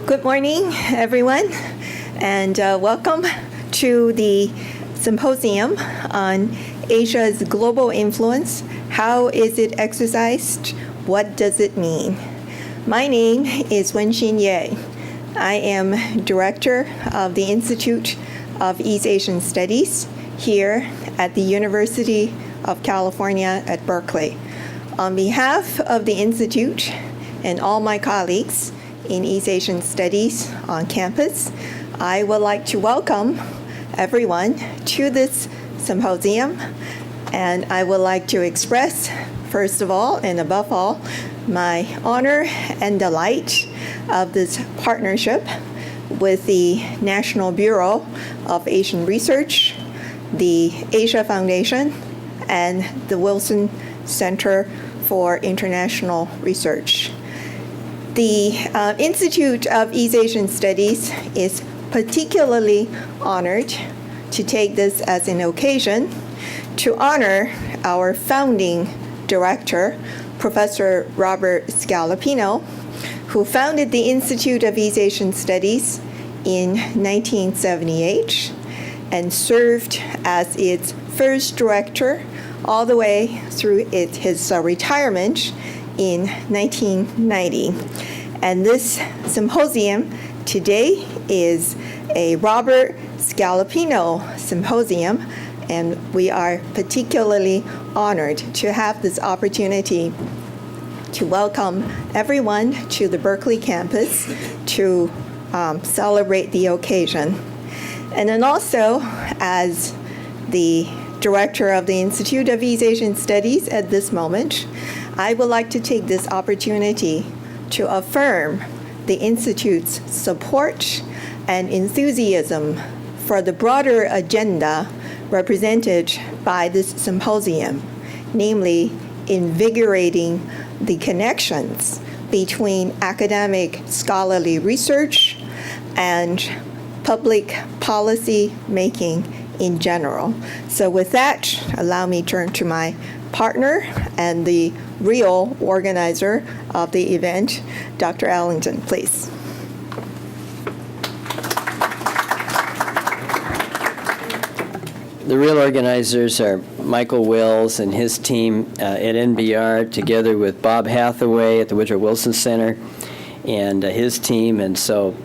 Good morning, everyone, and welcome to the symposium on Asia's global influence. How is it exercised? What does it mean? My name is Wen-hsin. I am director of the Institute of East Asian Studies here at the University of California at Berkeley. On behalf of the Institute and all my colleagues in East Asian Studies on campus, I would like to welcome everyone to this symposium, and I would like to express, first of all and above all, my honor and delight of this partnership with the National Bureau of Asian Research, the Asia Foundation, and the Wilson Center for International Research. The Institute of East Asian Studies is particularly honored to take this as an occasion to honor our founding director, Professor Robert Scalapino, who founded the Institute of East Asian Studies in 1978 and served as its first director all the way through his retirement in 1990. And this symposium today is a Robert Scalapino symposium, and we are particularly honored to have this opportunity to welcome everyone to the Berkeley campus to celebrate the occasion. And then also, as the director of the Institute of East Asian Studies at this moment, I would like to take this opportunity to affirm the Institute's support and enthusiasm for the broader agenda represented by this symposium, namely invigorating the connections between academic scholarly research and public policy making in general. So with that, allow me to turn to my partner and the real organizer of the event, Dr. Ellings, please. The real organizers are Michael Wills and his team at NBR, together with Bob Hathaway at the Woodrow Wilson Center and his team. And so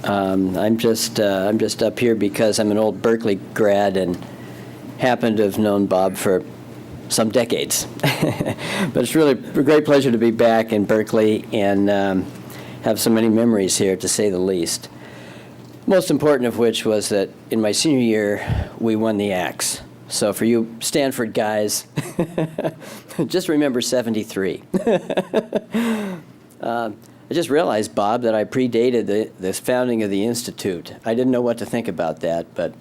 I'm just up here because I'm an old Berkeley grad and happen to have known Bob for some decades. But it's really a great pleasure to be back in Berkeley and have so many memories here, to say the least. Most important of which was that in my senior year, we won the Axe. So for you Stanford guys, just remember 73. I just realized, Bob, that I predated the founding of the Institute. I didn't know what to think about that, but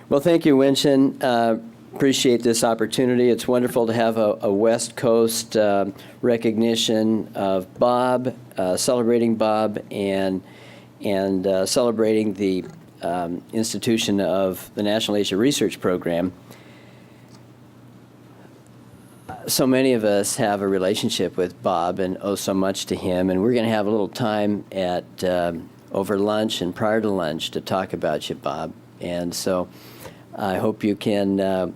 well, thank you, Wen-hsin. Appreciate this opportunity. It's wonderful to have a West Coast recognition of Bob, celebrating Bob, and celebrating the institution of the National Asia Research Program. So many of us have a relationship with Bob and owe so much to him, and we're going to have a little time at over lunch and prior to lunch to talk about you, Bob. And so I hope you can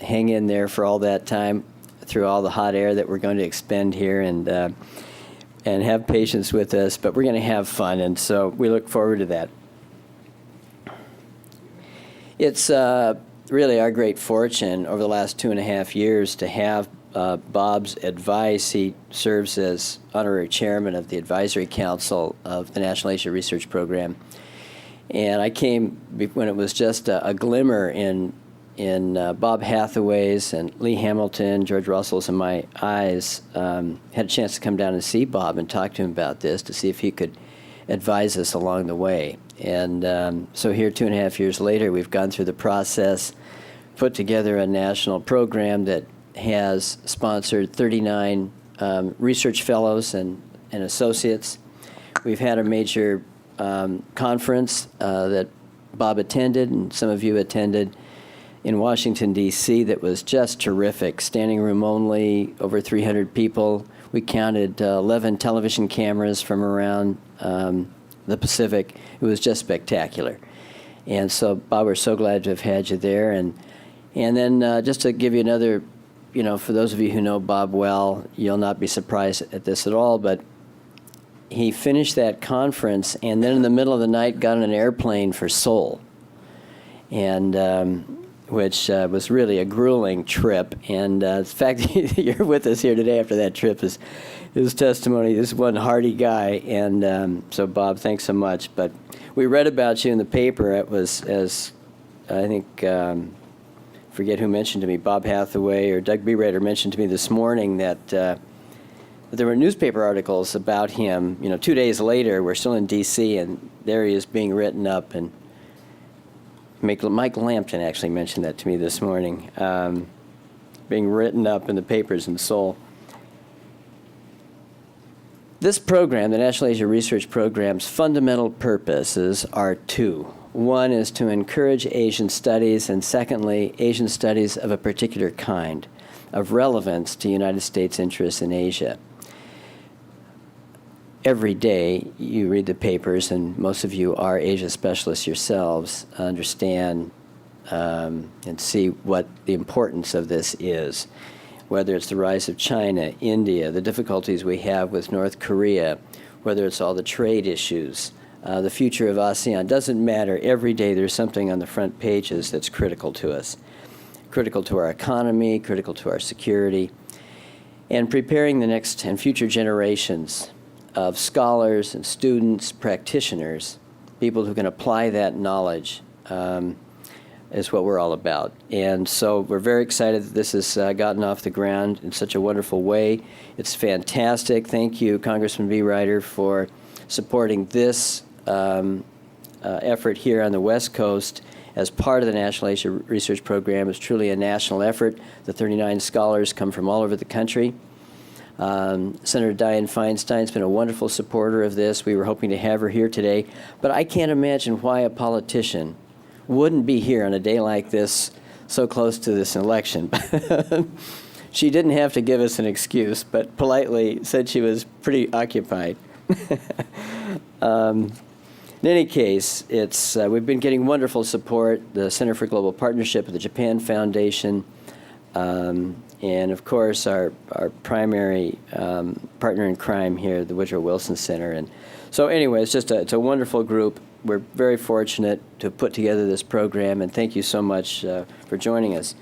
hang in there for all that time through all the hot air that we're going to expend here, and have patience with us, but we're going to have fun, and so we look forward to that. It's really our great fortune over the last 2.5 years to have Bob's advice. He serves as honorary chairman of the Advisory Council of the National Asia Research Program. And I came when it was just a glimmer in Bob Hathaway's and Lee Hamilton, George Russell's, and my eyes. Had a chance to come down and see Bob and talk to him about this to see if he could advise us along the way. And so here 2.5 years later, we've gone through the process, put together a national program that has sponsored 39 research fellows and associates. We've had a major conference that Bob attended and some of you attended in Washington, D.C. that was just terrific. Standing room only, over 300 people. We counted 11 television cameras from around the Pacific. It was just spectacular. And so, Bob, we're so glad to have had you there. And then just to give you another, for those of you who know Bob well, you'll not be surprised at this at all, but he finished that conference and then in the middle of the night got on an airplane for Seoul, and which was really a grueling trip. And the fact that you're with us here today after that trip is testimony. This is one hardy guy, and so Bob, thanks so much. But we read about you in the paper. It was, as I think, forget who mentioned to me, Bob Hathaway or Doug Bereuter mentioned to me this morning that there were newspaper articles about him. 2 days later, we're still in D.C., and there he is being written up. And Mike Lampton actually mentioned that to me this morning, being written up in the papers in Seoul. This program, the National Asia Research Program's fundamental purposes are two. One is to encourage Asian studies, and secondly, Asian studies of a particular kind, of relevance to United States interests in Asia. Every day you read the papers, and most of you are Asia specialists yourselves, understand and see what the importance of this is, whether it's the rise of China, India, the difficulties we have with North Korea, whether it's all the trade issues, the future of ASEAN. Doesn't matter. Every day there's something on the front pages that's critical to us, critical to our economy, critical to our security, and preparing the next and future generations of scholars and students, practitioners, people who can apply that knowledge is what we're all about. And so we're very excited that this has gotten off the ground in such a wonderful way. It's fantastic. Thank you, Congressman Bereuter, for supporting this effort here on the West Coast as part of the National Asia Research Program. It's truly a national effort. The 39 scholars come from all over the country. Senator Dianne Feinstein's been a wonderful supporter of this. We were hoping to have her here today, but I can't imagine why a politician wouldn't be here on a day like this, so close to this election. She didn't have to give us an excuse, but politely said she was pretty occupied. In any case, we've been getting wonderful support, the Center for Global Partnership of the Japan Foundation, and of course our primary partner in crime here, the Woodrow Wilson Center. And so anyway, it's a wonderful group. We're very fortunate to put together this program, and thank you so much for joining us.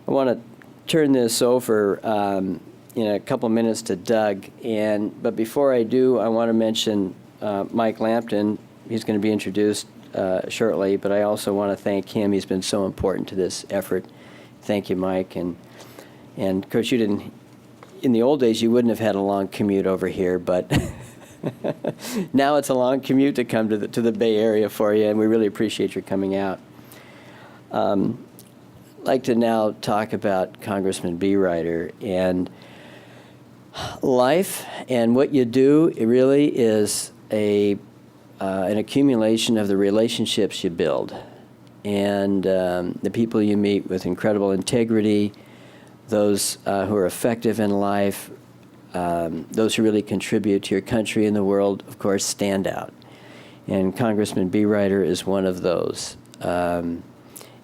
I want to turn this over in a couple minutes to Doug, but before I do, I want to mention Mike Lampton. He's going to be introduced shortly, but I also want to thank him. He's been so important to this effort. Thank you, Mike. And of course, you didn't. In the old days, you wouldn't have had a long commute over here, but now it's a long commute to come to the Bay Area for you, and we really appreciate your coming out. I'd like to now talk about Congressman Bereuter and life, and what you do. It really is an accumulation of the relationships you build and the people you meet with incredible integrity, those who are effective in life, those who really contribute to your country and the world, of course, stand out. And Congressman Bereuter is one of those.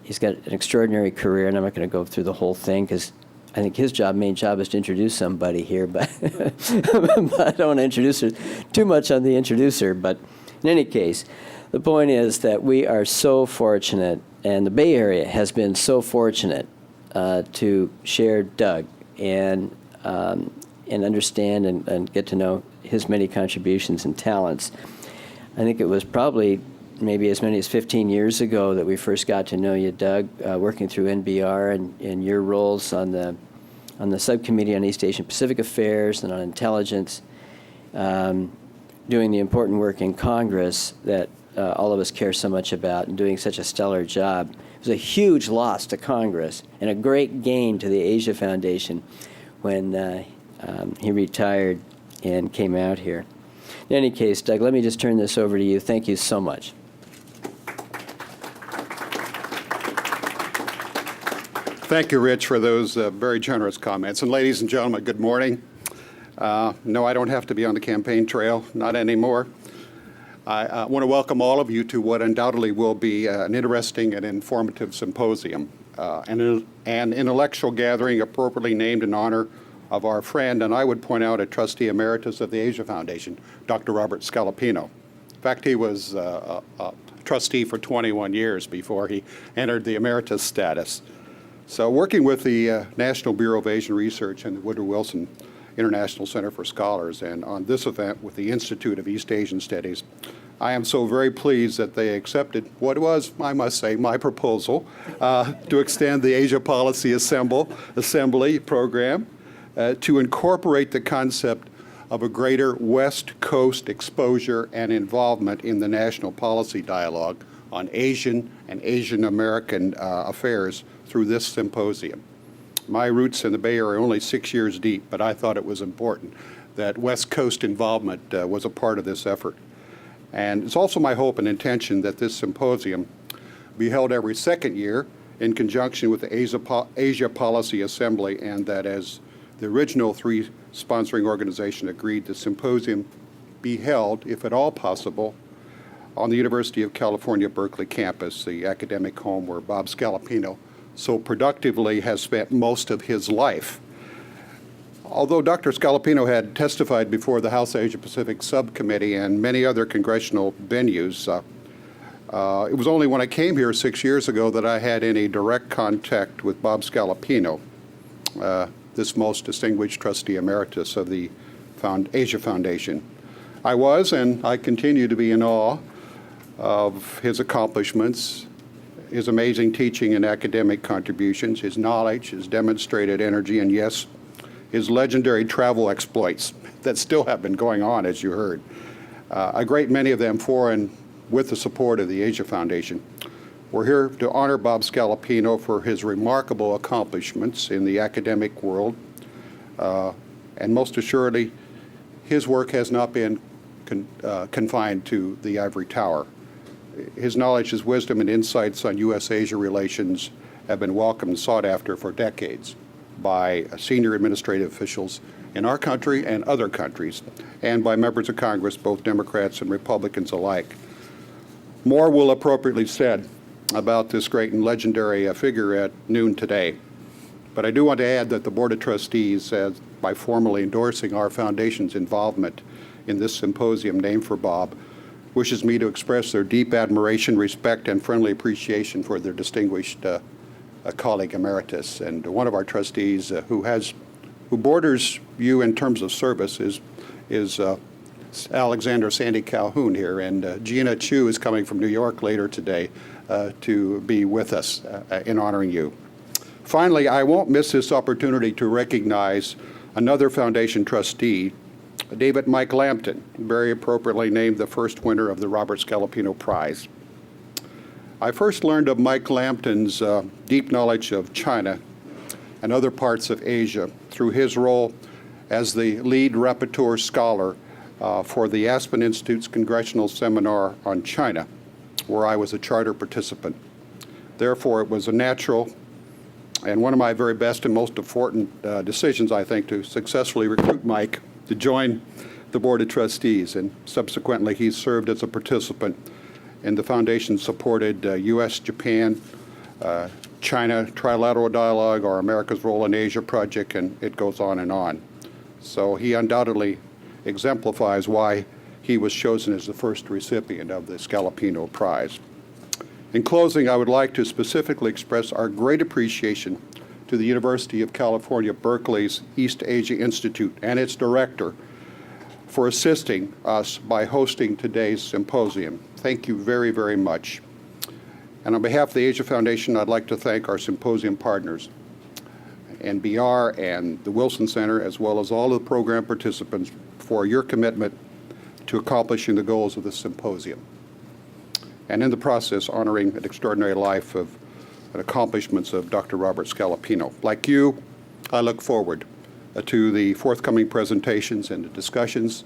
He's got an extraordinary career, and I'm not going to go through the whole thing because I think his main job is to introduce somebody here, but, but I don't want to introduce her too much on the introducer. But in any case, the point is that we are so fortunate, and the Bay Area has been so fortunate to share Doug and understand and get to know his many contributions and talents. I think it was probably maybe as many as 15 years ago that we first got to know you, Doug, working through NBR and your roles on the subcommittee on East Asian Pacific Affairs and on intelligence, doing the important work in Congress that all of us care so much about and doing such a stellar job. It was a huge loss to Congress and a great gain to the Asia Foundation when he retired and came out here. In any case, Doug, let me just turn this over to you. Thank you so much. Thank you, Rich, for those very generous comments. And ladies and gentlemen, good morning. No, I don't have to be on the campaign trail, not anymore. I want to welcome all of you to what undoubtedly will be an interesting and informative symposium, an intellectual gathering appropriately named in honor of our friend, and I would point out a trustee emeritus of the Asia Foundation, Dr. Robert Scalapino. In fact, he was a trustee for 21 years before he entered the emeritus status. So working with the National Bureau of Asian Research and the Woodrow Wilson International Center for Scholars, and on this event with the Institute of East Asian Studies, I am so very pleased that they accepted what was, I must say, my proposal to extend the Asia Policy Assembly program to incorporate the concept of a greater West Coast exposure and involvement in the national policy dialogue on Asian and Asian American affairs through this symposium. My roots in the Bay Area are only 6 years deep, but I thought it was important that West Coast involvement was a part of this effort. And it's also my hope and intention that this symposium be held every second year in conjunction with the Asia Policy Assembly, and that as the original three sponsoring organization agreed, the symposium be held, if at all possible, on the University of California-Berkeley campus, the academic home where Bob Scalapino so productively has spent most of his life. Although Dr. Scalapino had testified before the House Asia-Pacific Subcommittee and many other congressional venues, it was only when I came here 6 years ago that I had any direct contact with Bob Scalapino, this most distinguished trustee emeritus of the Asia Foundation. I was, and I continue to be, in awe of his accomplishments, his amazing teaching and academic contributions, his knowledge, his demonstrated energy, and yes, his legendary travel exploits that still have been going on, as you heard. A great many of them for and with the support of the Asia Foundation. We're here to honor Bob Scalapino for his remarkable accomplishments in the academic world, and most assuredly, his work has not been confined to the ivory tower. His knowledge, his wisdom, and insights on U.S.-Asia relations have been welcomed and sought after for decades by senior administrative officials in our country and other countries, and by members of Congress, both Democrats and Republicans alike. More will appropriately said about this great and legendary figure at noon today. But I do want to add that the Board of Trustees, by formally endorsing our Foundation's involvement in this symposium named for Bob, wishes me to express their deep admiration, respect, and friendly appreciation for their distinguished colleague emeritus. And one of our trustees who borders you in terms of service is Alexander Sandy Calhoun here, and Gina Chu is coming from New York later today to be with us in honoring you. Finally, I won't miss this opportunity to recognize another Foundation trustee, David Mike Lampton, very appropriately named the first winner of the Robert Scalapino Prize. I first learned of Mike Lampton's deep knowledge of China and other parts of Asia through his role as the lead rapporteur scholar for the Aspen Institute's Congressional Seminar on China, where I was a charter participant. Therefore, it was a natural and one of my very best and most important decisions, I think, to successfully recruit Mike to join the Board of Trustees, and subsequently he served as a participant in the Foundation-supported U.S.-Japan, China Trilateral Dialogue, or America's Role in Asia project, and it goes on and on. So he undoubtedly exemplifies why he was chosen as the first recipient of the Scalapino Prize. In closing, I would like to specifically express our great appreciation to the University of California-Berkeley's East Asia Institute and its director for assisting us by hosting today's symposium. Thank you very, very much. And on behalf of the Asia Foundation, I'd like to thank our symposium partners, NBR and the Wilson Center, as well as all of the program participants, for your commitment to accomplishing the goals of this symposium, and in the process honoring an extraordinary life of and accomplishments of Dr. Robert Scalapino. Like you, I look forward to the forthcoming presentations and the discussions,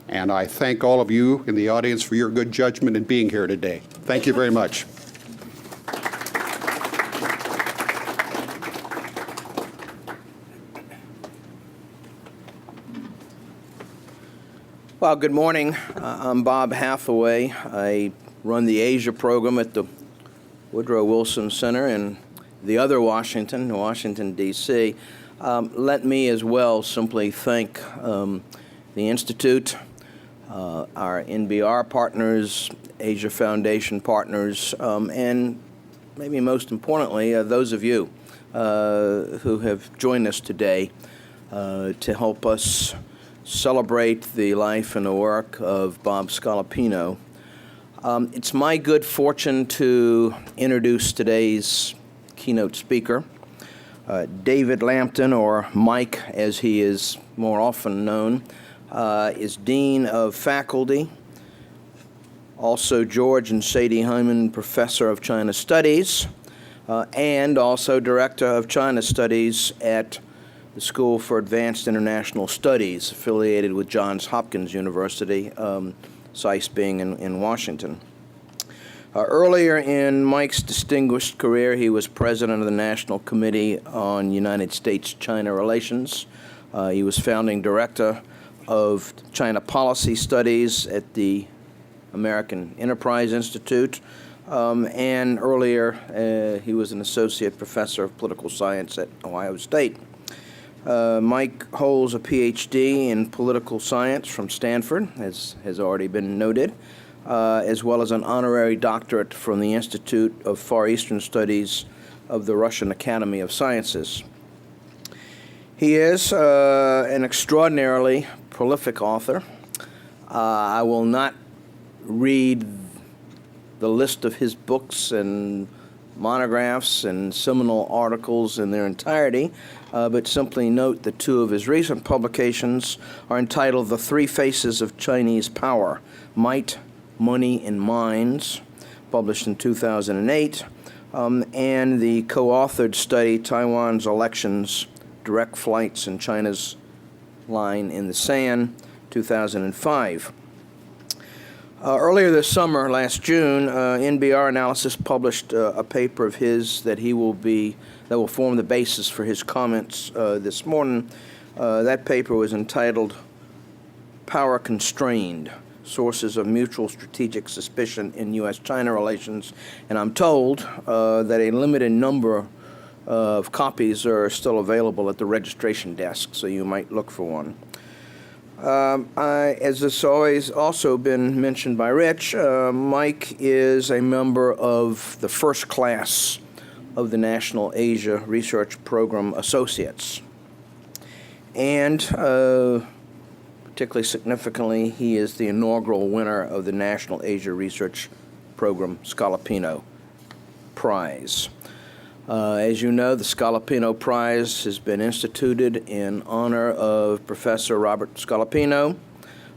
and I thank all of you in the audience for your good judgment in being here today. Thank you very much. Well, good morning. I'm Bob Hathaway. I run the Asia program at the Woodrow Wilson Center in the other Washington, D.C. Let me as well simply thank the Institute, our NBR partners, Asia Foundation partners, and maybe most importantly, those of you who have joined us today to help us celebrate the life and the work of Bob Scalapino. It's my good fortune to introduce today's keynote speaker. David Lampton, or Mike as he is more often known, is Dean of Faculty. Also George and Sadie Hyman Professor of China Studies, and also Director of China Studies at the School for Advanced International Studies, affiliated with Johns Hopkins University-SAIS being in Washington. Earlier in Mike's distinguished career, he was president of the National Committee on United States-China Relations. He was founding director of China Policy Studies at the American Enterprise Institute, and earlier he was an associate professor of political science at Ohio State. Mike holds a PhD in political science from Stanford, as has already been noted, as well as an honorary doctorate from the Institute of Far Eastern Studies of the Russian Academy of Sciences. He is an extraordinarily prolific author. I will not read the list of his books and monographs and seminal articles in their entirety, but simply note that two of his recent publications are entitled The Three Faces of Chinese Power, Might, Money, and Minds, published in 2008, and the co-authored study, Taiwan's Elections, Direct Flights and China's Line in the Sand, 2005. Earlier this summer, last June, NBR Analysis published a paper of his that will form the basis for his comments this morning. That paper was entitled Power Constrained, Sources of Mutual Strategic Suspicion in U.S.-China Relations, and I'm told that a limited number of copies are still available at the registration desk, so you might look for one. As has always also been mentioned by Rich, Mike is a member of the first class of the National Asia Research Program Associates. And particularly significantly, he is the inaugural winner of the National Asia Research Program Scalapino Prize. As you know, the Scalapino Prize has been instituted in honor of Professor Robert Scalapino,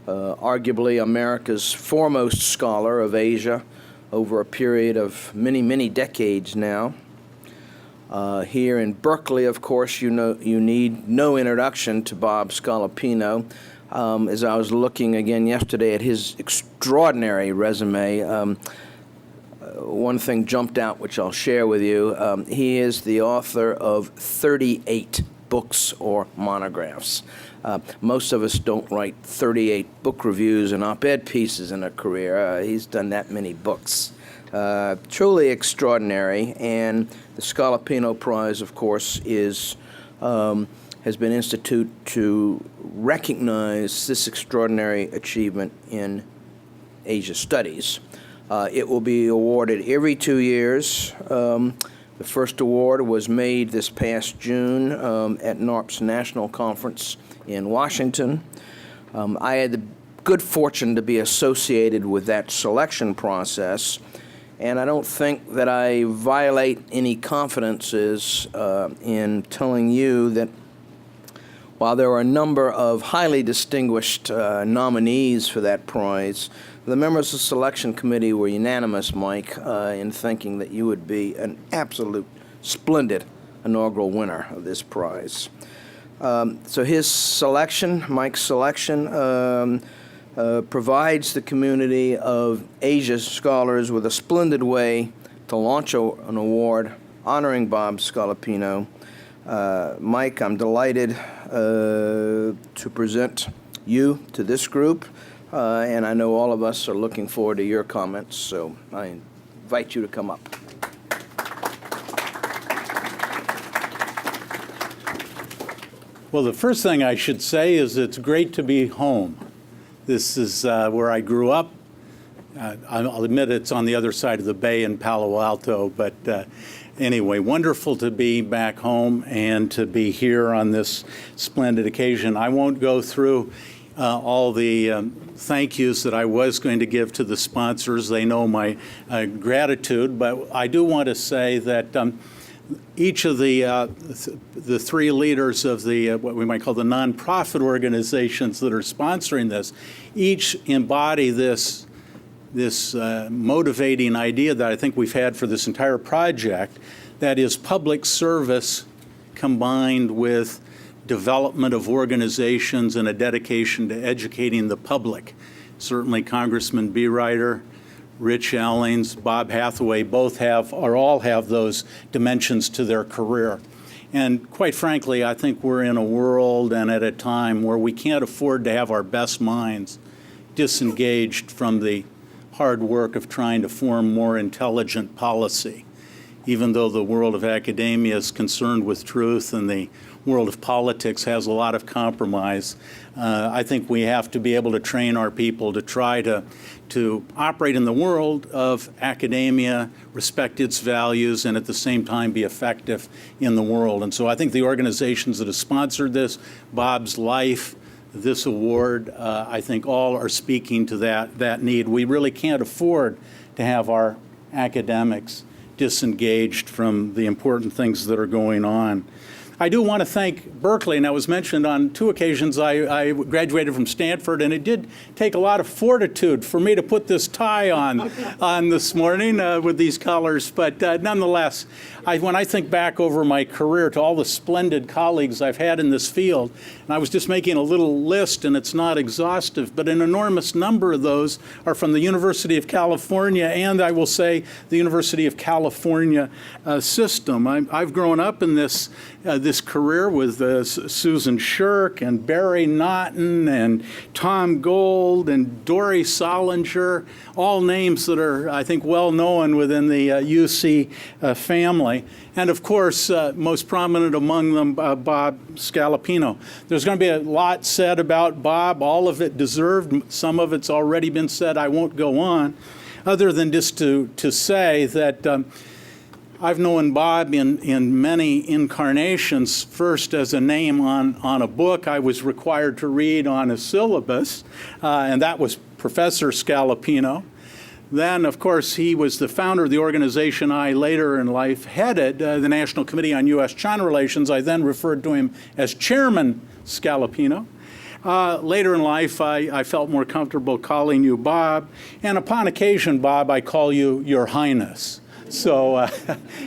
arguably America's foremost scholar of Asia over a period of many, many decades now. Here in Berkeley, of course, you need no introduction to Bob Scalapino. As I was looking again yesterday at his extraordinary resume, one thing jumped out, which I'll share with you. He is the author of 38 books or monographs. Most of us don't write 38 book reviews and op-ed pieces in a career. He's done that many books. Truly extraordinary, and the Scalapino Prize, of course, has been instituted to recognize this extraordinary achievement in Asia studies. It will be awarded every 2 years. The first award was made this past June at NARP's National Conference in Washington. I had the good fortune to be associated with that selection process, and I don't think that I violate any confidences in telling you that while there were a number of highly distinguished nominees for that prize, the members of the selection committee were unanimous, Mike, in thinking that you would be an absolute splendid inaugural winner of this prize. So his selection, Mike's selection, provides the community of Asia scholars with a splendid way to launch an award honoring Bob Scalapino. Mike, I'm delighted to present you to this group. and I know all of us are looking forward to your comments, so I invite you to come up. Well, the first thing I should say is it's great to be home. This is where I grew up. I'll admit it's on the other side of the bay in Palo Alto, but anyway, wonderful to be back home and to be here on this splendid occasion. I won't go through all the thank yous that I was going to give to the sponsors. They know my gratitude, but I do want to say that each of the three leaders of the what we might call the nonprofit organizations that are sponsoring this, each embody this motivating idea that I think we've had for this entire project, that is public service combined with development of organizations and a dedication to educating the public. Certainly Congressman Bereuter, Rich Ellings, Bob Hathaway all have those dimensions to their career. And quite frankly, I think we're in a world and at a time where we can't afford to have our best minds disengaged from the hard work of trying to form more intelligent policy. Even though the world of academia is concerned with truth and the world of politics has a lot of compromise, I think we have to be able to train our people to try to operate in the world of academia, respect its values, and at the same time be effective in the world. And so I think the organizations that have sponsored this, Bob's Life, this award, I think all are speaking to that need. We really can't afford to have our academics disengaged from the important things that are going on. I do want to thank Berkeley, and that was mentioned on two occasions. I graduated from Stanford, and it did take a lot of fortitude for me to put this tie on this morning with these colors. But nonetheless, when I think back over my career to all the splendid colleagues I've had in this field, and I was just making a little list, and it's not exhaustive, but an enormous number of those are from the University of California, and I will say the University of California system. I've grown up in this career with Susan Shirk and Barry Naughton and Tom Gold and Dory Solinger, all names that are, I think, well known within the UC family. And of course, most prominent among them, Bob Scalapino. There's going to be a lot said about Bob, all of it deserved. Some of it's already been said. I won't go on, other than just to say that I've known Bob in many incarnations, first as a name on a book I was required to read on a syllabus, and that was Professor Scalapino. Then, of course, he was the founder of the organization I later in life headed, the National Committee on U.S.-China Relations. I then referred to him as Chairman Scalapino. Later in life, I felt more comfortable calling you Bob, and upon occasion, Bob, I call you Your Highness. So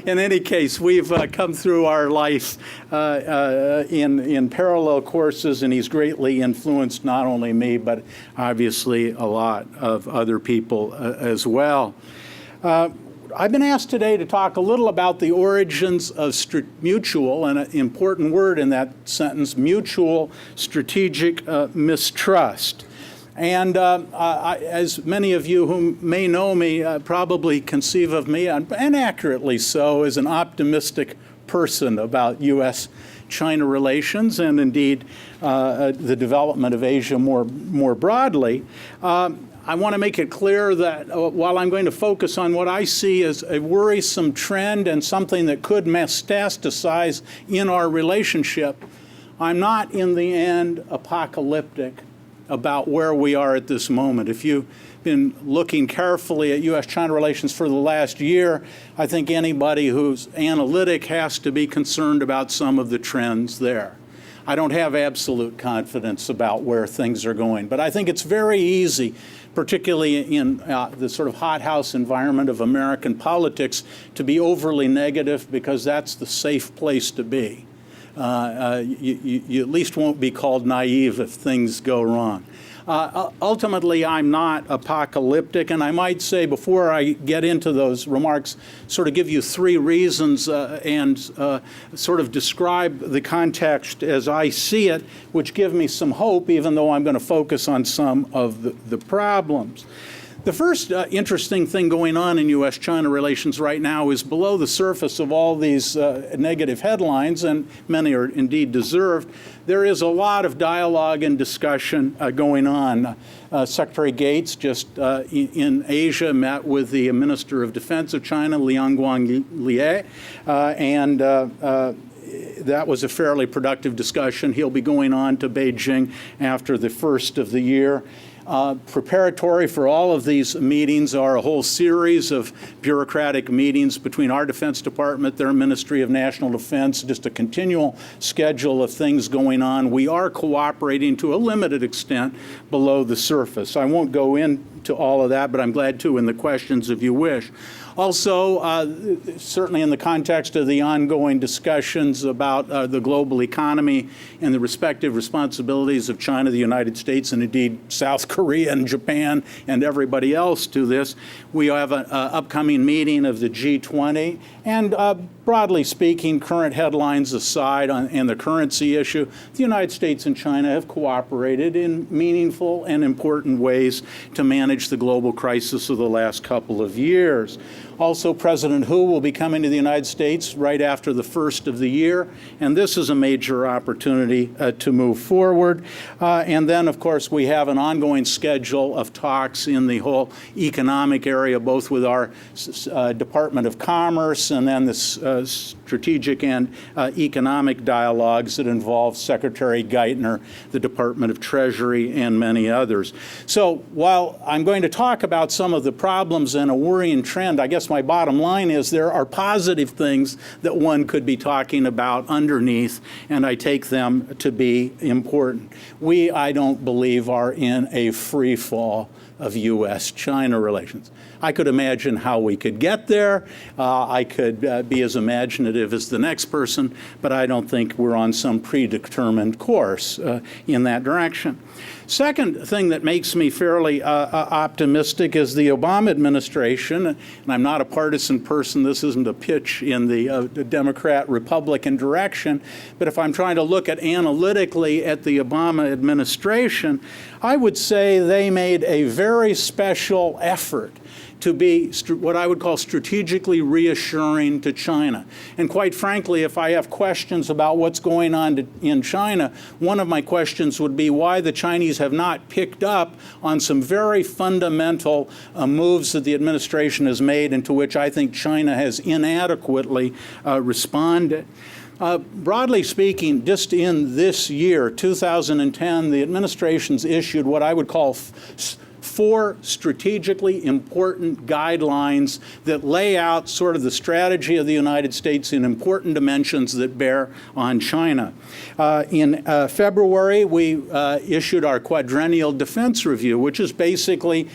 in any case, we've come through our life in parallel courses, and he's greatly influenced not only me, but obviously a lot of other people as well. I've been asked today to talk a little about the origins of mutual, and an important word in that sentence, mutual strategic mistrust. And as many of you who may know me probably conceive of me, and accurately so, as an optimistic person about U.S.-China relations and indeed the development of Asia more broadly. I want to make it clear that while I'm going to focus on what I see as a worrisome trend and something that could metastasize in our relationship, I'm not in the end apocalyptic about where we are at this moment. If you've been looking carefully at U.S.-China relations for the last year, I think anybody who's analytic has to be concerned about some of the trends there. I don't have absolute confidence about where things are going, but I think it's very easy, particularly in the sort of hothouse environment of American politics, to be overly negative because that's the safe place to be. You at least won't be called naive if things go wrong. Ultimately, I'm not apocalyptic, and I might say before I get into those remarks, sort of give you three reasons and sort of describe the context as I see it, which give me some hope, even though I'm going to focus on some of the problems. The first interesting thing going on in U.S.-China relations right now is below the surface of all these negative headlines, and many are indeed deserved, there is a lot of dialogue and discussion going on. Secretary Gates just in Asia met with the Minister of Defense of China, Liang Guanglie, and that was a fairly productive discussion. He'll be going on to Beijing after the first of the year. Preparatory for all of these meetings are a whole series of bureaucratic meetings between our Defense Department, their Ministry of National Defense, just a continual schedule of things going on. We are cooperating to a limited extent below the surface. I won't go into all of that, but I'm glad to in the questions if you wish. Also, certainly in the context of the ongoing discussions about the global economy and the respective responsibilities of China, the United States, and indeed South Korea and Japan and everybody else to this, we have an upcoming meeting of the G20. And broadly speaking, current headlines aside and the currency issue, the United States and China have cooperated in meaningful and important ways to manage the global crisis of the last couple of years. Also, President Hu will be coming to the United States right after the first of the year, and this is a major opportunity to move forward. And then, of course, we have an ongoing schedule of talks in the whole economic area, both with our Department of Commerce and then the strategic and economic dialogues that involve Secretary Geithner, the Department of Treasury, and many others. So while I'm going to talk about some of the problems and a worrying trend, I guess my bottom line is there are positive things that one could be talking about underneath, and I take them to be important. We, I don't believe, are in a free fall of U.S.-China relations. I could imagine how we could get there. I could be as imaginative as the next person, but I don't think we're on some predetermined course in that direction. Second thing that makes me fairly optimistic is the Obama administration, and I'm not a partisan person, this isn't a pitch in the Democrat-Republican direction, but if I'm trying to look at analytically at the Obama administration, I would say they made a very special effort to be what I would call strategically reassuring to China. And quite frankly, if I have questions about what's going on in China, one of my questions would be why the Chinese have not picked up on some very fundamental moves that the administration has made and to which I think China has inadequately responded. Broadly speaking, just in this year, 2010, the administration's issued what I would call four strategically important guidelines that lay out sort of the strategy of the United States in important dimensions that bear on China. In February, we issued our quadrennial defense review, which is basically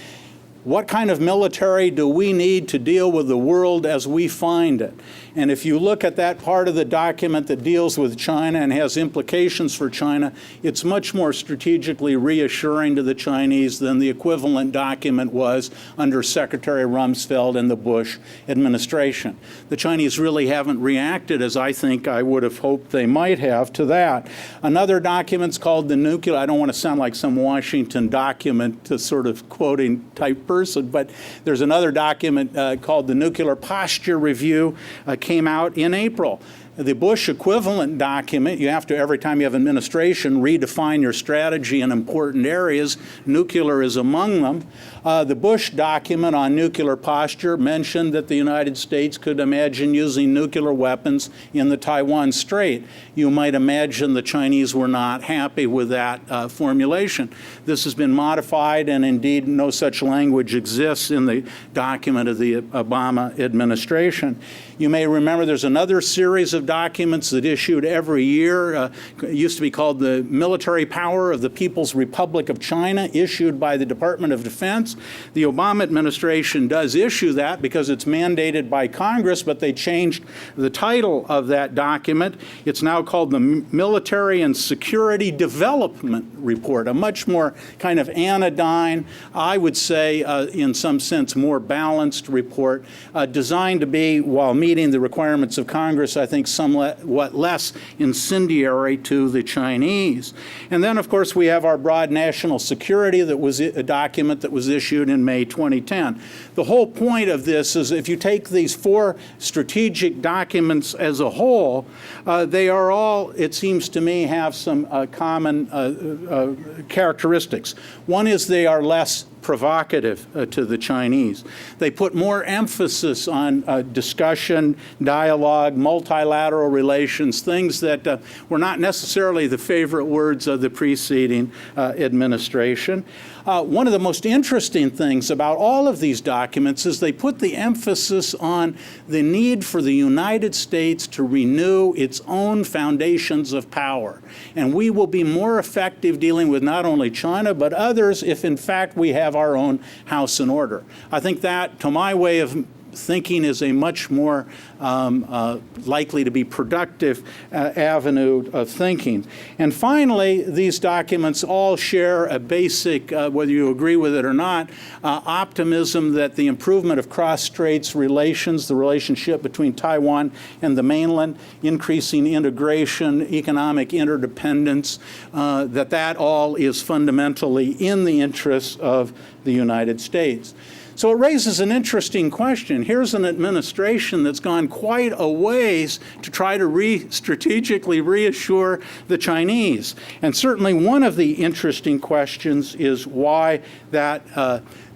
what kind of military do we need to deal with the world as we find it? And if you look at that part of the document that deals with China and has implications for China, it's much more strategically reassuring to the Chinese than the equivalent document was under Secretary Rumsfeld and the Bush administration. The Chinese really haven't reacted as I think I would have hoped they might have to that. Another document's called the nuclear, I don't want to sound like some Washington document to sort of quoting type person, but there's another document called the Nuclear Posture Review, came out in April. The Bush equivalent document, you have to, every time you have administration, redefine your strategy in important areas. Nuclear is among them. The Bush document on nuclear posture mentioned that the United States could imagine using nuclear weapons in the Taiwan Strait. You might imagine the Chinese were not happy with that formulation. This has been modified, and indeed no such language exists in the document of the Obama administration. You may remember there's another series of of documents that issued every year. It used to be called the Military Power of the People's Republic of China, issued by the Department of Defense. The Obama administration does issue that because it's mandated by Congress, but they changed the title of that document. It's now called the Military and Security Development Report, a much more kind of anodyne, I would say, in some sense, more balanced report, designed to be, while meeting the requirements of Congress, I think somewhat less incendiary to the Chinese. And then, of course, we have our broad national security that was a document that was issued in May 2010. The whole point of this is if you take these 4 strategic documents as a whole, they are all, it seems to me, have some common characteristics. One is they are less provocative to the Chinese. They put more emphasis on discussion, dialogue, multilateral relations, things that were not necessarily the favorite words of the preceding administration. One of the most interesting things about all of these documents is they put the emphasis on the need for the United States to renew its own foundations of power. And we will be more effective dealing with not only China, but others if, in fact, we have our own house in order. I think that, to my way of thinking, is a much more likely to be productive avenue of thinking. And finally, these documents all share a basic, whether you agree with it or not, optimism that the improvement of cross-straits relations, the relationship between Taiwan and the mainland, increasing integration, economic interdependence, that all is fundamentally in the interests of the United States. So it raises an interesting question. Here's an administration that's gone quite a ways to try to strategically reassure the Chinese. And certainly one of the interesting questions is why that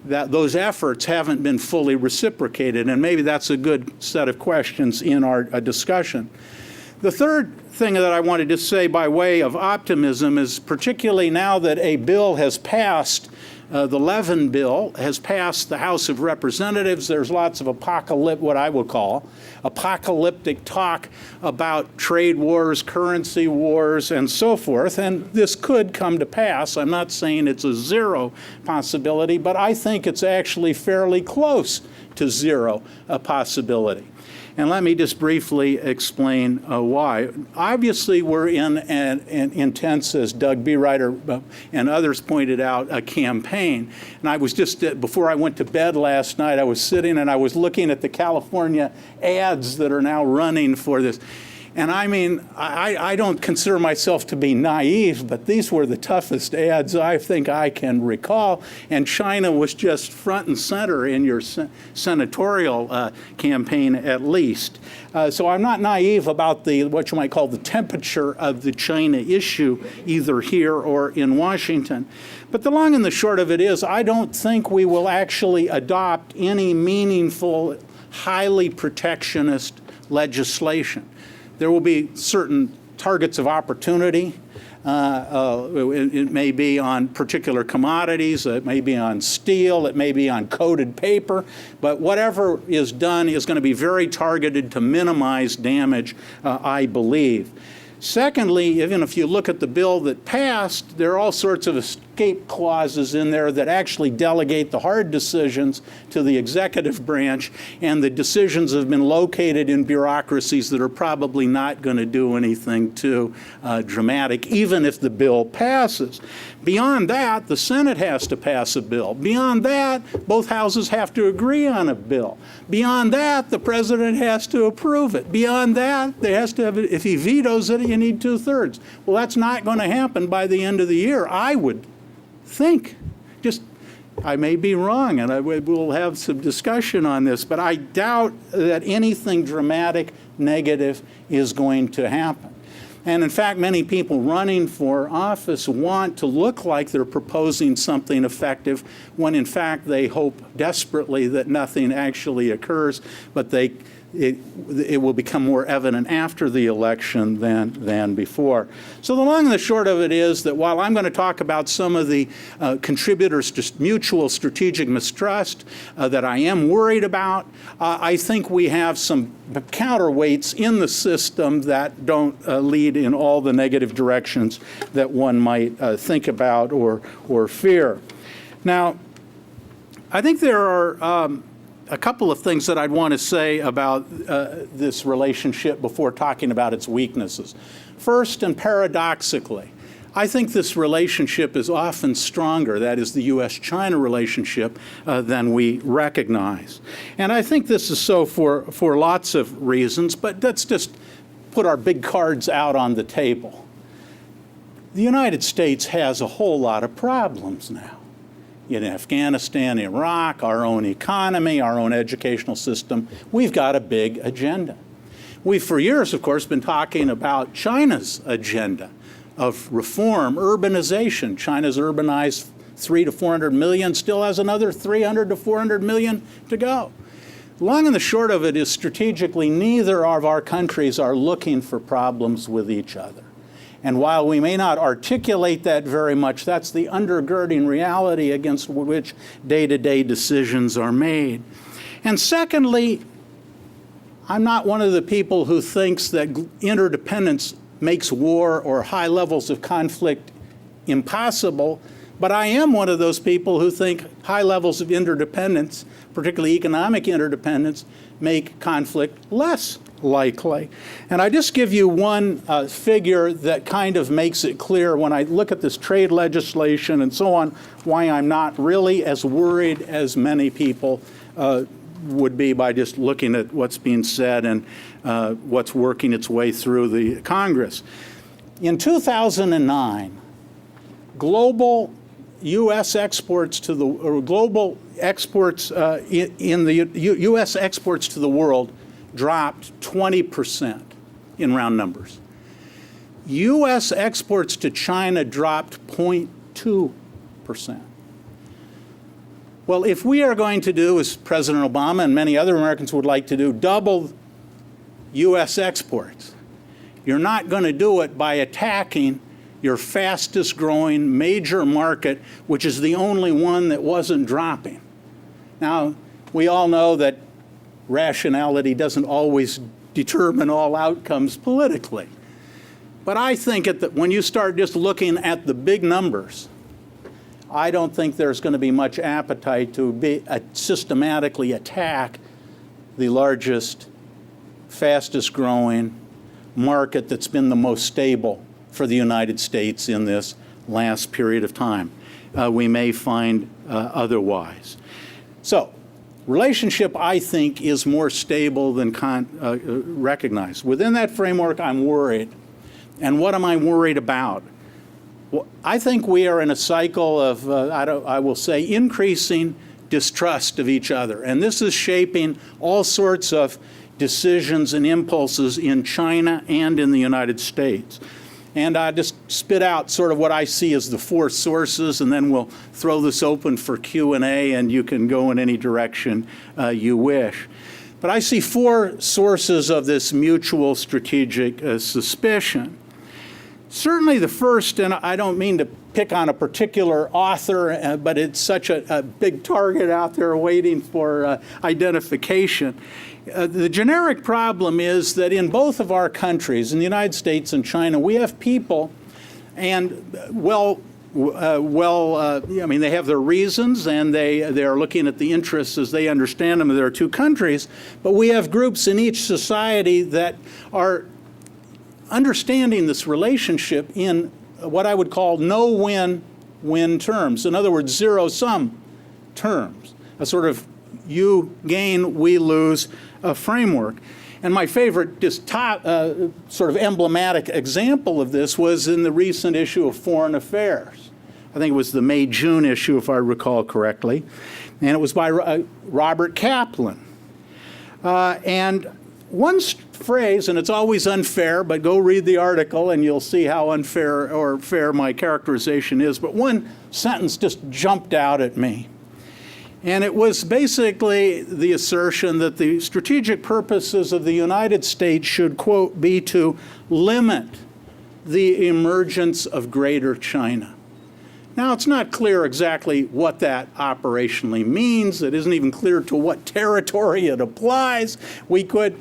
those efforts haven't been fully reciprocated. And maybe that's a good set of questions in our discussion. The third thing that I wanted to say by way of optimism is, particularly now that a bill has passed, the Levin bill has passed the House of Representatives. There's lots of what I would call apocalyptic talk about trade wars, currency wars, and so forth. And this could come to pass. I'm not saying it's a zero possibility, but I think it's actually fairly close to zero possibility. And let me just briefly explain why. Obviously, we're in an intense, as Doug Bereuter and others pointed out, a campaign. And I was just, before I went to bed last night, I was sitting and I was looking at the California ads that are now running for this. And I mean, I don't consider myself to be naive, but these were the toughest ads I think I can recall. And China was just front and center in your senatorial campaign, at least. So I'm not naive about what you might call the temperature of the China issue, either here or in Washington. But the long and the short of it is, I don't think we will actually adopt any meaningful, highly protectionist legislation. There will be certain targets of opportunity. It may be on particular commodities, it may be on steel, it may be on coated paper, but whatever is done is going to be very targeted to minimize damage, I believe. Secondly, even if you look at the bill that passed, there are all sorts of escape clauses in there that actually delegate the hard decisions to the executive branch, and the decisions have been located in bureaucracies that are probably not going to do anything too dramatic, even if the bill passes. Beyond that, the Senate has to pass a bill. Beyond that, both houses have to agree on a bill. Beyond that, the president has to approve it. Beyond that, there has to have, if he vetoes it, you need 2/3. Well, that's not going to happen by the end of the year, I would think. I may be wrong, and we'll have some discussion on this, but I doubt that anything dramatic, negative is going to happen. And in fact, many people running for office want to look like they're proposing something effective when in fact they hope desperately that nothing actually occurs, but it will become more evident after the election than before. So the long and the short of it is that while I'm going to talk about some of the contributors to mutual strategic mistrust that I am worried about, I think we have some counterweights in the system that don't lead in all the negative directions that one might think about or fear. Now, I think there are a couple of things that I'd want to say about this relationship before talking about its weaknesses. First, and paradoxically, I think this relationship is often stronger, that is the U.S.-China relationship, than we recognize. And I think this is so for lots of reasons, but let's just put our big cards out on the table. The United States has a whole lot of problems now. In Afghanistan, Iraq, our own economy, our own educational system, we've got a big agenda. We've, for years, of course, been talking about China's agenda of reform, urbanization. China's urbanized 300 to 400 million, still has another 300 to 400 million to go. The long and the short of it is strategically, neither of our countries are looking for problems with each other. And while we may not articulate that very much, that's the undergirding reality against which day-to-day decisions are made. And secondly, I'm not one of the people who thinks that interdependence makes war or high levels of conflict impossible, but I am one of those people who think high levels of interdependence, particularly economic interdependence, make conflict less likely. And I just give you one figure that kind of makes it clear when I look at this trade legislation and so on, why I'm not really as worried as many people would be by just looking at what's being said and what's working its way through the Congress. In 2009, global U.S. exports to the, or global exports in the U.S. exports to the world dropped 20% in round numbers. U.S. exports to China dropped 0.2%. Well, if we are going to do, as President Obama and many other Americans would like to do, double U.S. exports, you're not going to do it by attacking your fastest growing major market, which is the only one that wasn't dropping. Now, we all know that rationality doesn't always determine all outcomes politically. But I think that when you start just looking at the big numbers, I don't think there's going to be much appetite to systematically attack the largest, fastest growing market that's been the most stable for the United States in this last period of time. We may find otherwise. So, relationship, I think, is more stable than recognized. Within that framework, I'm worried. And what am I worried about? Well, I think we are in a cycle of, I will say, increasing distrust of each other. And this is shaping all sorts of decisions and impulses in China and in the United States. And I just spit out sort of what I see as the four sources, and then we'll throw this open for Q&A, and you can go in any direction you wish. But I see four sources of this mutual strategic suspicion. Certainly the first, and I don't mean to pick on a particular author, but it's such a big target out there waiting for identification. The generic problem is that in both of our countries, in the United States and China, we have people, and I mean, they have their reasons, and they are looking at the interests as they understand them of their two countries, but we have groups in each society that are understanding this relationship in what I would call no win-win terms. In other words, zero-sum terms, a sort of you gain, we lose framework. And my favorite, just sort of emblematic example of this was in the recent issue of Foreign Affairs. I think it was the May-June issue, if I recall correctly. And it was by Robert Kaplan. And one phrase, and it's always unfair, but go read the article and you'll see how unfair or fair my characterization is, but one sentence just jumped out at me. And it was basically the assertion that the strategic purposes of the United States should, quote, be to limit the emergence of Greater China. Now, it's not clear exactly what that operationally means. It isn't even clear to what territory it applies. But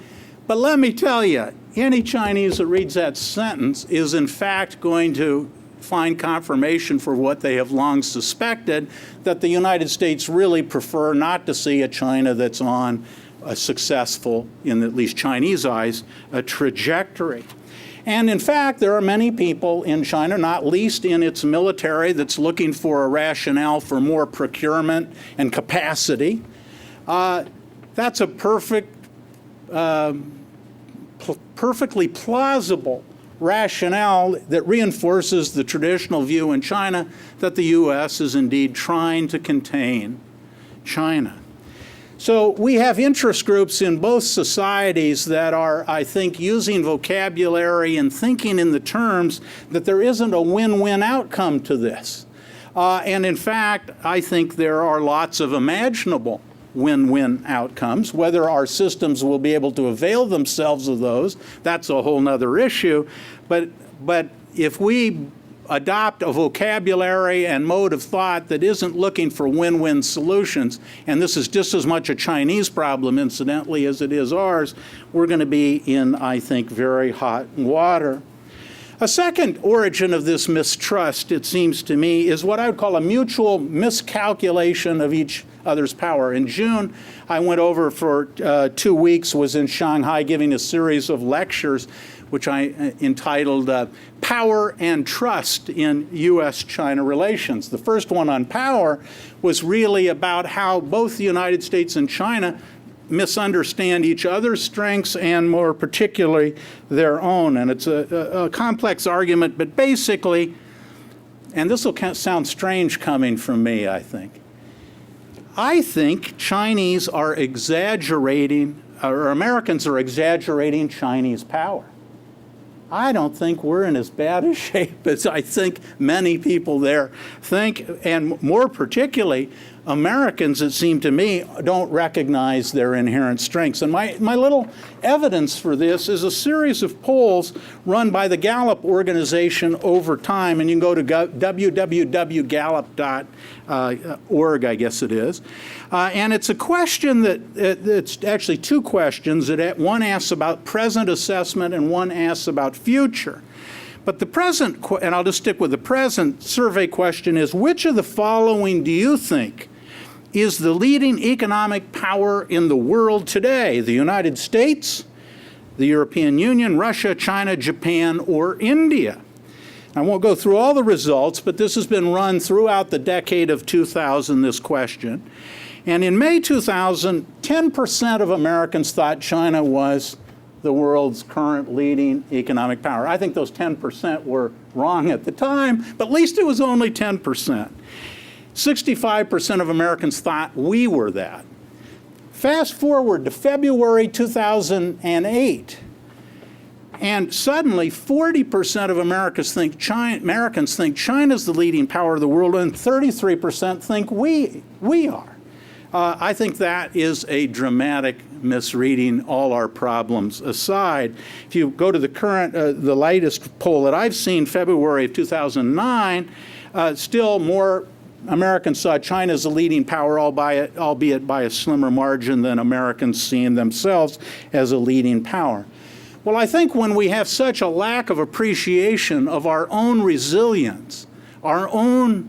let me tell you, any Chinese that reads that sentence is in fact going to find confirmation for what they have long suspected, that the United States really prefer not to see a China that's on a successful, in at least Chinese eyes, a trajectory. And in fact, there are many people in China, not least in its military, that's looking for a rationale for more procurement and capacity. That's a perfectly plausible rationale that reinforces the traditional view in China that the U.S. is indeed trying to contain China. So we have interest groups in both societies that are, I think, using vocabulary and thinking in the terms that there isn't a win-win outcome to this. And in fact, I think there are lots of imaginable win-win outcomes. Whether our systems will be able to avail themselves of those, that's a whole nother issue. But if we adopt a vocabulary and mode of thought that isn't looking for win-win solutions, and this is just as much a Chinese problem, incidentally, as it is ours, we're going to be in, I think, very hot water. A second origin of this mistrust, it seems to me, is what I would call a mutual miscalculation of each other's power. In June, I went over for 2 weeks, was in Shanghai giving a series of lectures, which I entitled Power and Trust in U.S.-China Relations. The first one on power was really about how both the United States and China misunderstand each other's strengths and more particularly their own. And it's a complex argument, but basically, and this will sound strange coming from me, I think Chinese are exaggerating, or Americans are exaggerating Chinese power. I don't think we're in as bad a shape as I think many people there think, and more particularly, Americans, it seemed to me, don't recognize their inherent strengths. And my little evidence for this is a series of polls run by the Gallup organization over time, and you can go to www.gallup.org, I guess it is. And it's a question it's actually two questions. One asks about present assessment and one asks about future. But the present, and I'll just stick with the present survey question, is which of the following do you think is the leading economic power in the world today? The United States, the European Union, Russia, China, Japan, or India? I won't go through all the results, but this has been run throughout the decade of 2000, this question. And in May 2000, 10% of Americans thought China was the world's current leading economic power. I think those 10% were wrong at the time, but at least it was only 10%. 65% of Americans thought we were that. Fast forward to February 2008, and suddenly 40% of Americans think China's the leading power of the world, and 33% think we are. I think that is a dramatic misreading, all our problems aside. If you go to the current, the latest poll that I've seen, February of 2009, still more Americans saw China as the leading power, albeit by a slimmer margin than Americans seeing themselves as a leading power. Well, I think when we have such a lack of appreciation of our own resilience, our own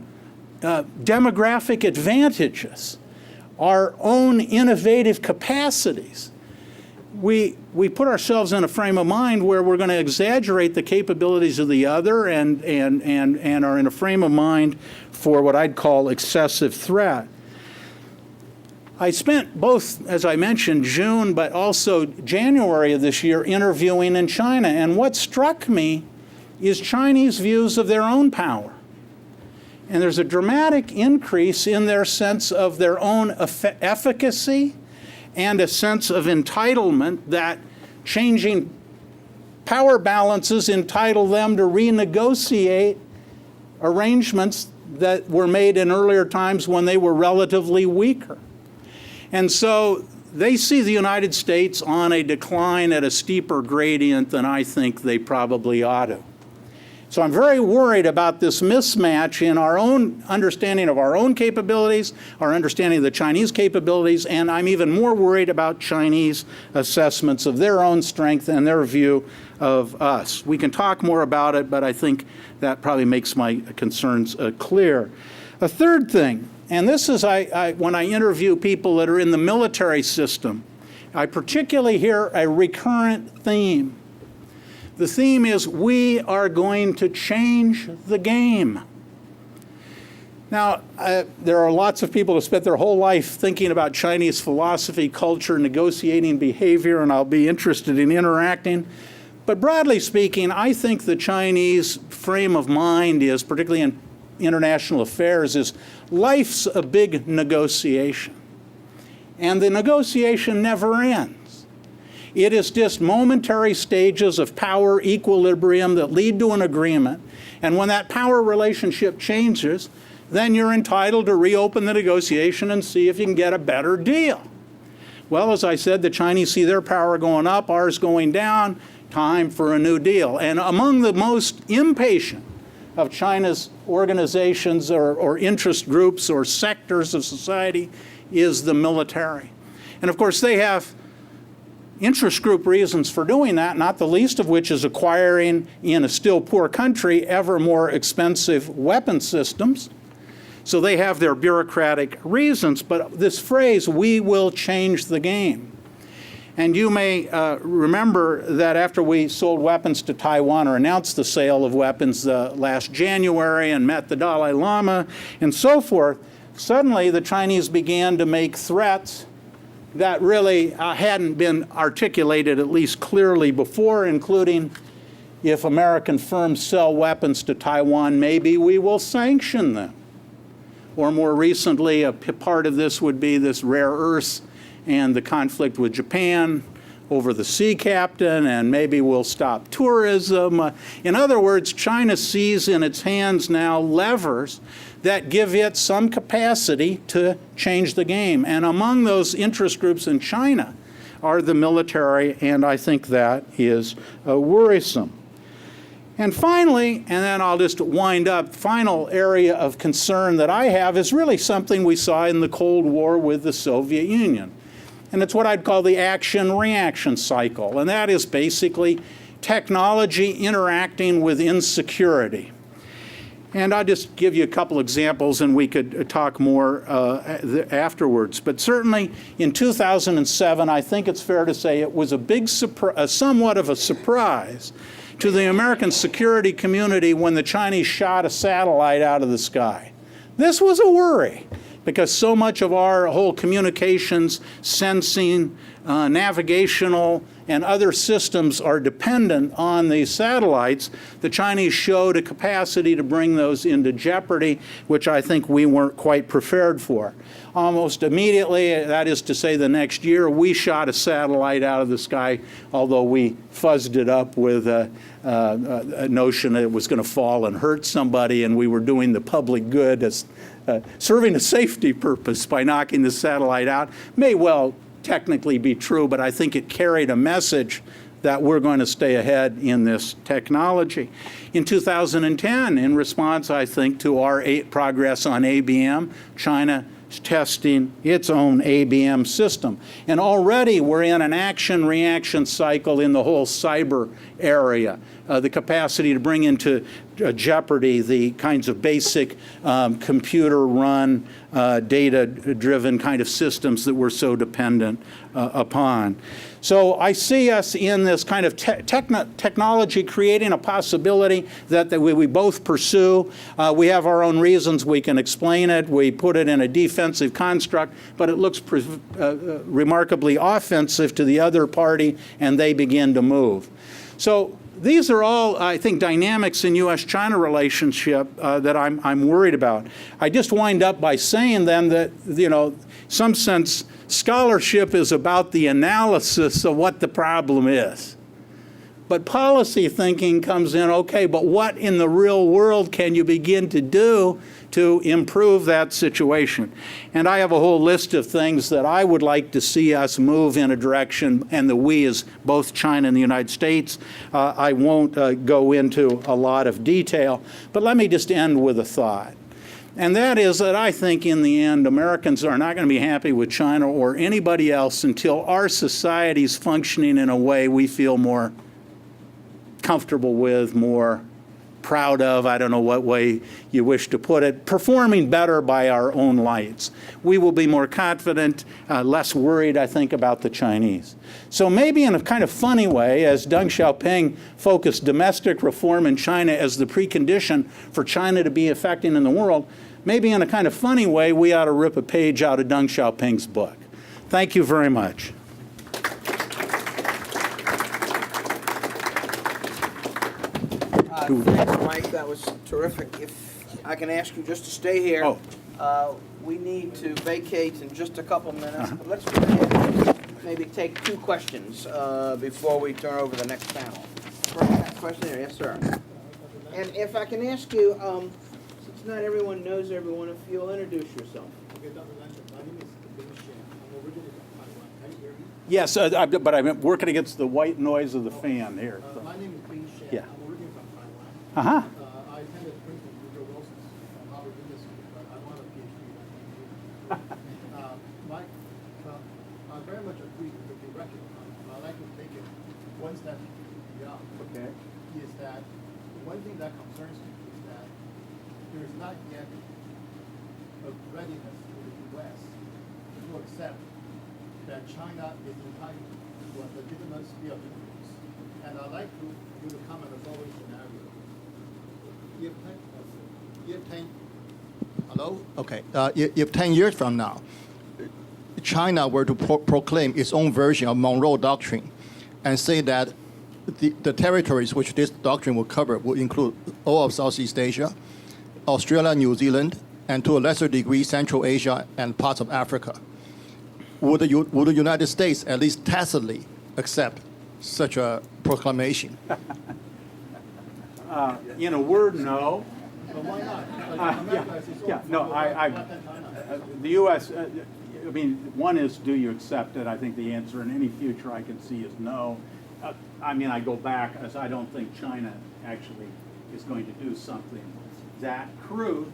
demographic advantages, our own innovative capacities, we put ourselves in a frame of mind where we're going to exaggerate the capabilities of the other and are in a frame of mind for what I'd call excessive threat. I spent both, as I mentioned, June, but also January of this year interviewing in China, and what struck me is Chinese views of their own power. And there's a dramatic increase in their sense of their own efficacy and a sense of entitlement that changing power balances entitle them to renegotiate arrangements that were made in earlier times when they were relatively weaker. And so they see the United States on a decline at a steeper gradient than I think they probably ought to. So I'm very worried about this mismatch in our own understanding of our own capabilities, our understanding of the Chinese capabilities, and I'm even more worried about Chinese assessments of their own strength and their view of us. We can talk more about it, but I think that probably makes my concerns clear. A third thing, and this is when I interview people that are in the military system, I particularly hear a recurrent theme. The theme is we are going to change the game. Now, there are lots of people who spent their whole life thinking about Chinese philosophy, culture, negotiating behavior, and I'll be interested in interacting. But broadly speaking, I think the Chinese frame of mind is, particularly in international affairs, is life's a big negotiation. And the negotiation never ends. It is just momentary stages of power equilibrium that lead to an agreement. And when that power relationship changes, then you're entitled to reopen the negotiation and see if you can get a better deal. Well, as I said, the Chinese see their power going up, ours going down, time for a new deal. And among the most impatient of China's organizations or interest groups or sectors of society is the military. And of course, they have interest group reasons for doing that, not the least of which is acquiring, in a still poor country, ever more expensive weapon systems. So they have their bureaucratic reasons, but this phrase, we will change the game. And you may remember that after we sold weapons to Taiwan, or announced the sale of weapons last January and met the Dalai Lama and so forth, suddenly the Chinese began to make threats that really hadn't been articulated, at least clearly before, including if American firms sell weapons to Taiwan, maybe we will sanction them. Or more recently, a part of this would be this rare earths and the conflict with Japan over the sea captain, and maybe we'll stop tourism. In other words, China sees in its hands now levers that give it some capacity to change the game. And among those interest groups in China are the military, and I think that is worrisome. And finally, and then I'll just wind up, final area of concern that I have is really something we saw in the Cold War with the Soviet Union. And it's what I'd call the action-reaction cycle, and that is basically technology interacting with insecurity. And I'll just give you a couple examples, and we could talk more afterwards. But certainly in 2007, I think it's fair to say it was a big somewhat of a surprise to the American security community when the Chinese shot a satellite out of the sky. This was a worry, because so much of our whole communications, sensing, navigational, and other systems are dependent on these satellites. The Chinese showed a capacity to bring those into jeopardy, which I think we weren't quite prepared for. Almost immediately, that is to say the next year, we shot a satellite out of the sky, although we fuzzed it up with a notion that it was going to fall and hurt somebody, and we were doing the public good as serving a safety purpose by knocking the satellite out. May well technically be true, but I think it carried a message that we're going to stay ahead in this technology. In 2010, in response, I think, to our progress on ABM, China is testing its own ABM system. And already we're in an action-reaction cycle in the whole cyber area. The capacity to bring into jeopardy the kinds of basic computer-run, data-driven kind of systems that we're so dependent upon. So I see us in this kind of technology creating a possibility that we both pursue. We have our own reasons. We can explain it. We put it in a defensive construct, but it looks remarkably offensive to the other party, and they begin to move. So these are all, I think, dynamics in U.S.-China relationship that I'm worried about. I just wind up by saying then that, some sense, scholarship is about the analysis of what the problem is. But policy thinking comes in, okay, but what in the real world can you begin to do to improve that situation. And I have a whole list of things that I would like to see us move in a direction, and the we is both China and the United States. I won't go into a lot of detail, but let me just end with a thought. And that is that I think in the end, Americans are not going to be happy with China or anybody else until our society is functioning in a way we feel more comfortable with, more proud of, I don't know what way you wish to put it, performing better by our own lights. We will be more confident, less worried, I think, about the Chinese. So maybe in a kind of funny way, as Deng Xiaoping focused domestic reform in China as the precondition for China to be effective in the world, maybe in a kind of funny way, we ought to rip a page out of Deng Xiaoping's book. Thank you very much. Thanks, Mike. That was terrific. If I can ask you just to stay here. We need to vacate in just a couple minutes. But let's go ahead and maybe take 2 questions before we turn over the next panel. First question here. Yes, sir. And if I can ask you, since not everyone knows everyone, if you'll introduce yourself. Okay, Dr. Lampton, my name is Wen-hsin. I'm originally from Taiwan. Can you hear me? Yes, but I'm working against the white noise of the fan here. So. My name is Wen-hsin. Yeah. I'm originally from Taiwan. Uh-huh. I attended Princeton Woodrow Wilson's from Harvard Business School, but I want a PhD. Mike, I very much agree with the direction. I'd like to take it one step beyond. Okay. Is that one thing that concerns me is that there is not yet a readiness for the U.S. to accept that China is entitled to a legitimate sphere of influence. And I'd like you to comment on the following scenario. If 10 years from now, China were to proclaim its own version of Monroe Doctrine and say that the territories which this doctrine will cover will include all of Southeast Asia, Australia, New Zealand, and to a lesser degree, Central Asia and parts of Africa. Would the United States at least tacitly accept such a proclamation? In a word, no. But why not? The U.S., I mean, one is, do you accept it? I think the answer in any future I can see is no. I mean, I go back, as I don't think China actually is going to do something that crude.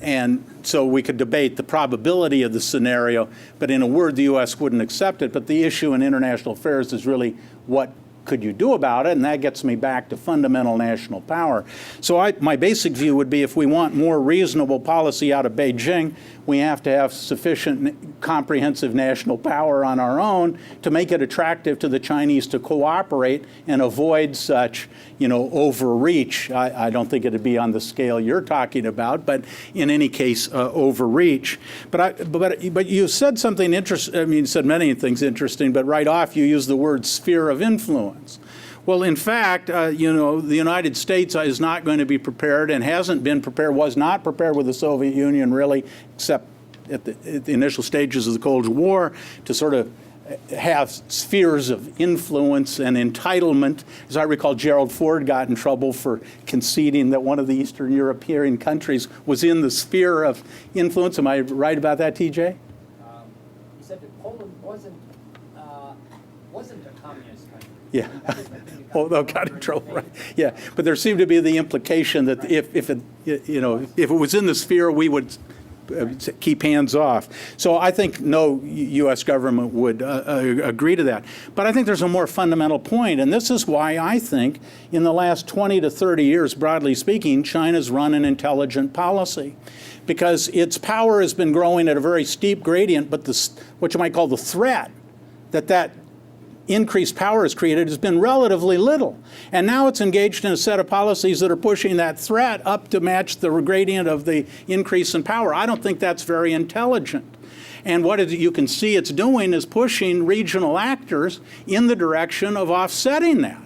And so we could debate the probability of the scenario, but in a word, the U.S. wouldn't accept it. But the issue in international affairs is really what could you do about it? And that gets me back to fundamental national power. So my basic view would be if we want more reasonable policy out of Beijing, we have to have sufficient comprehensive national power on our own to make it attractive to the Chinese to cooperate and avoid such, overreach. I don't think it'd be on the scale you're talking about, but in any case, overreach. But you said something interesting. I mean, you said many things interesting, but right off you used the word sphere of influence. Well, in fact, the United States is not going to be prepared and hasn't been prepared, was not prepared with the Soviet Union really, except at the initial stages of the Cold War, to sort of have spheres of influence and entitlement. As I recall, Gerald Ford got in trouble for conceding that one of the Eastern European countries was in the sphere of influence. Am I right about that, TJ? He said that Poland wasn't a communist country. Yeah. Oh, got in trouble, right? Yeah, but there seemed to be the implication that if it was in the sphere, we would keep hands off. So I think no U.S. government would agree to that. But I think there's a more fundamental point, and this is why I think in the last 20 to 30 years, broadly speaking, China's run an intelligent policy, because its power has been growing at a very steep gradient, but what you might call the threat that increased power has created has been relatively little. And now it's engaged in a set of policies that are pushing that threat up to match the gradient of the increase in power. I don't think that's very intelligent. And what you can see it's doing is pushing regional actors in the direction of offsetting that.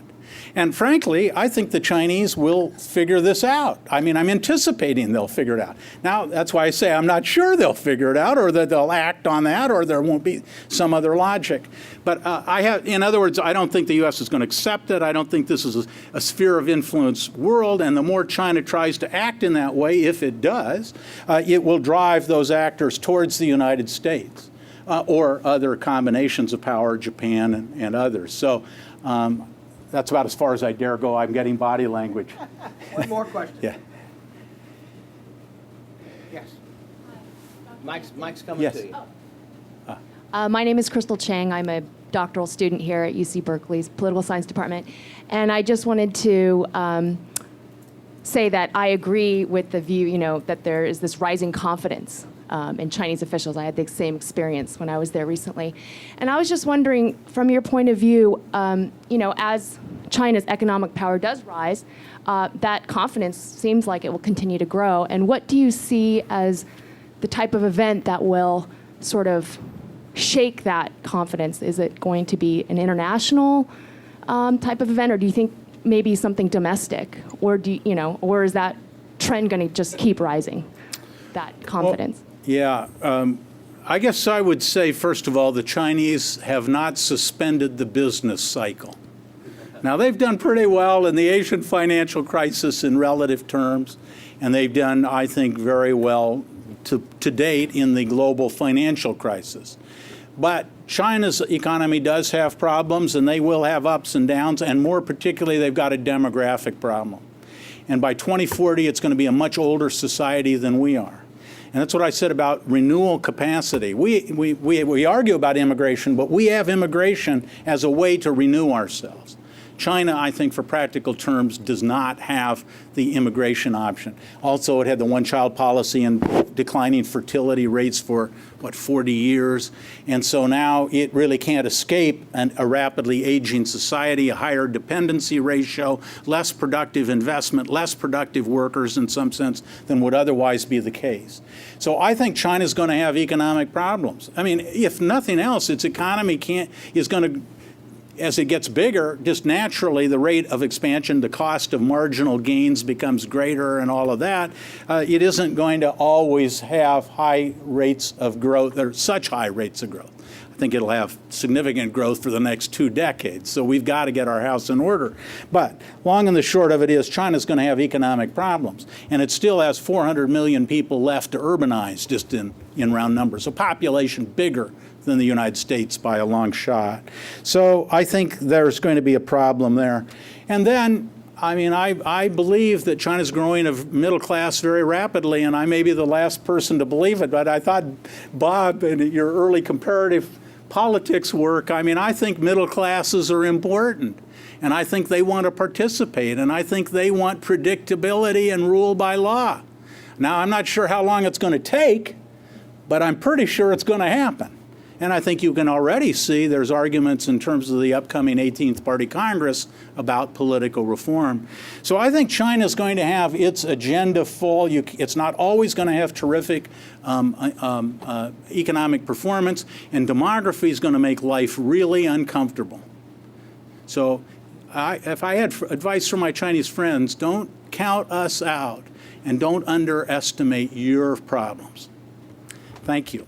And frankly, I think the Chinese will figure this out. I mean, I'm anticipating they'll figure it out. Now, that's why I say I'm not sure they'll figure it out, or that they'll act on that, or there won't be some other logic. But in other words, I don't think the U.S. is going to accept it. I don't think this is a sphere of influence world. And the more China tries to act in that way, if it does, it will drive those actors towards the United States. Or other combinations of power, Japan and others. So that's about as far as I dare go. I'm getting body language. One more question. Yeah. Yes. Mike's coming Yes. to you. My name is Crystal Chang. I'm a doctoral student here at UC Berkeley's Political Science Department. And I just wanted to say that I agree with the view, that there is this rising confidence in Chinese officials. I had the same experience when I was there recently. And I was just wondering, from your point of view, as China's economic power does rise, that confidence seems like it will continue to grow. And what do you see as the type of event that will sort of shake that confidence? Is it going to be an international type of event, or do you think maybe something domestic, or or is that trend going to just keep rising, that confidence? Well, yeah, I guess I would say, first of all, the Chinese have not suspended the business cycle. Now, they've done pretty well in the Asian financial crisis in relative terms, and they've done, I think, very well to date in the global financial crisis. But China's economy does have problems, and they will have ups and downs, and more particularly, they've got a demographic problem. And by 2040, it's going to be a much older society than we are. And that's what I said about renewal capacity. We argue about immigration, but we have immigration as a way to renew ourselves. China, I think, for practical terms, does not have the immigration option. Also, it had the one-child policy and declining fertility rates for, 40 years. And so now it really can't escape a rapidly aging society, a higher dependency ratio, less productive investment, less productive workers in some sense than would otherwise be the case. So I think China's going to have economic problems. I mean, if nothing else, its economy is going to, as it gets bigger, just naturally the rate of expansion, the cost of marginal gains becomes greater and all of that. It isn't going to always have high rates of growth, or such high rates of growth. I think it'll have significant growth for the next 2 decades. So we've got to get our house in order. But long and the short of it is China's going to have economic problems. And it still has 400 million people left to urbanize, just in round numbers. A population bigger than the United States by a long shot. So I think there's going to be a problem there. And then, I mean, I believe that China's growing a middle class very rapidly, and I may be the last person to believe it, but I thought, Bob, in your early comparative politics work, I mean, I think middle classes are important, and I think they want to participate, and I think they want predictability and rule by law. Now, I'm not sure how long it's going to take, but I'm pretty sure it's going to happen. And I think you can already see there's arguments in terms of the upcoming 18th Party Congress about political reform. So I think China's going to have its agenda full. It's not always going to have terrific economic performance, and demography is going to make life really uncomfortable. So if I had advice from my Chinese friends, don't count us out and don't underestimate your problems. Thank you.